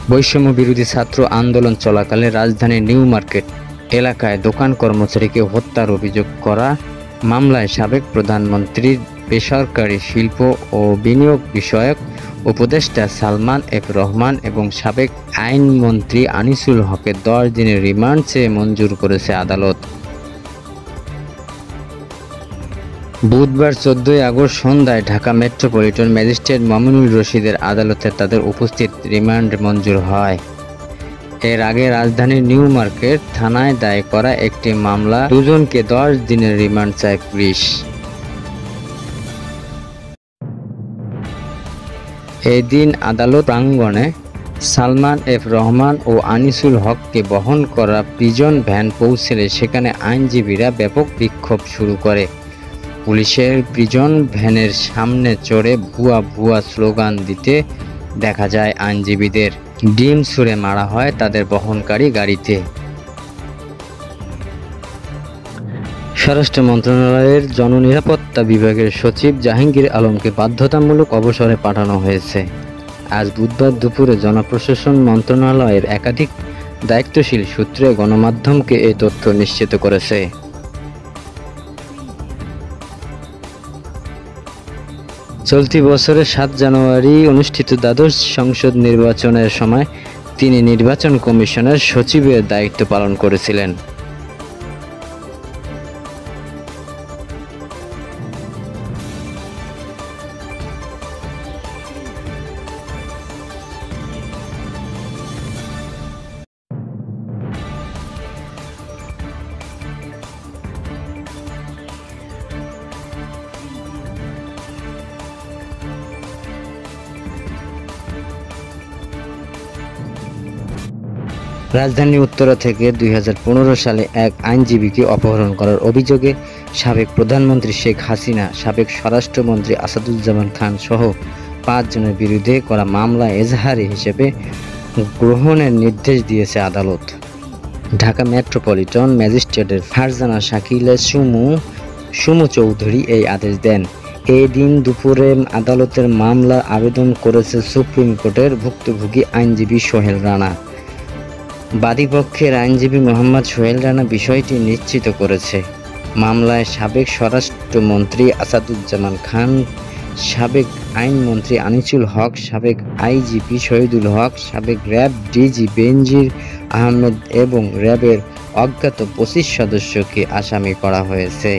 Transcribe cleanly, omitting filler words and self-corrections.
বৈষম্য বিরোধী ছাত্র আন্দোলন চলাকালে রাজধানীর নিউ মার্কেট এলাকায় দোকান কর্মচারীকে হত্যার অভিযোগ করা মামলায় সাবেক প্রধানমন্ত্রীর বেসরকারি শিল্প ও বিনিয়োগ বিষয়ক উপদেষ্টা সালমান এফ রহমান এবং সাবেক আইনমন্ত্রী আনিসুল হকের 10 দিনের রিমান্ড চেয়ে মঞ্জুর করেছে আদালত। বুধবার 14 আগস্ট সন্ধ্যায় ঢাকা মেট্রোপলিটন ম্যাজিস্ট্রেট মামুনুর রশিদের আদালতে তাদের উপস্থিত রিমান্ড মঞ্জুর হয়। এর আগে রাজধানীর নিউ মার্কেট থানায় দায়ের করা একটি মামলা দুজনকে 10 দিনের রিমান্ড চায় পুলিশ। এই দিন আদালত প্রাঙ্গণে সালমান এফ রহমান ও আনিসুল হককে বহন করা প্রিজন ভ্যান পৌঁছলে সেখানে আইনজীবীরা ব্যাপক বিক্ষোভ শুরু করে। পুলিশের প্রিজন ভ্যানের সামনে চড়ে ভুয়া ভুয়া স্লোগান দিতে দেখা যায় আইনজীবীদের। ডিম ছুঁড়ে মারা হয় তাদের বহনকারী গাড়িতে। স্বরাষ্ট্র মন্ত্রণালয়ের জননিরাপত্তা বিভাগের সচিব জাহাঙ্গীর আলমকে বাধ্যতামূলক অবসরে পাঠানো হয়েছে। আজ বুধবার দুপুরে জনপ্রশাসন মন্ত্রণালয়ের একাধিক দায়িত্বশীল সূত্রে গণমাধ্যমকে এই তথ্য নিশ্চিত করেছে। চলতি বছরের 7 জানুয়ারি অনুষ্ঠিত দ্বাদশ সংসদ নির্বাচনের সময় তিনি নির্বাচন কমিশনের সচিবের দায়িত্ব পালন করেছিলেন। রাজধানীর উত্তরা থেকে 2015 সালে এক আইনজীবীকে অপহরণ করার অভিযোগে সাবেক প্রধানমন্ত্রী শেখ হাসিনা, সাবেক স্বরাষ্ট্রমন্ত্রী আসাদুজ্জামান খান সহ 5 জনের বিরুদ্ধে করা মামলা এজাহারি হিসেবে গ্রহণের নির্দেশ দিয়েছে আদালত। ঢাকা মেট্রোপলিটন ম্যাজিস্ট্রেটের ফারজানা শাকিলা সুমু চৌধুরী এই আদেশ দেন। এই দিন দুপুরে আদালতের মামলা আবেদন করেছে সুপ্রিম কোর্টের ভুক্তভোগী আইনজীবী সোহেল রানা। বাদীপক্ষের আইনজীবী মোহাম্মদ সোহেল রানা বিষয়টি নিশ্চিত করেছে। মামলায় সাবেক স্বরাষ্ট্রমন্ত্রী আসাদুজ্জামান খান, সাবেক আইনমন্ত্রী আনিসুল হক, সাবেক আইজিপি শহীদুল হক, সাবেক র্যাব ডিজি বেনজির আহমেদ এবং র্যাবের অজ্ঞাত 25 সদস্যকে আসামি করা হয়েছে।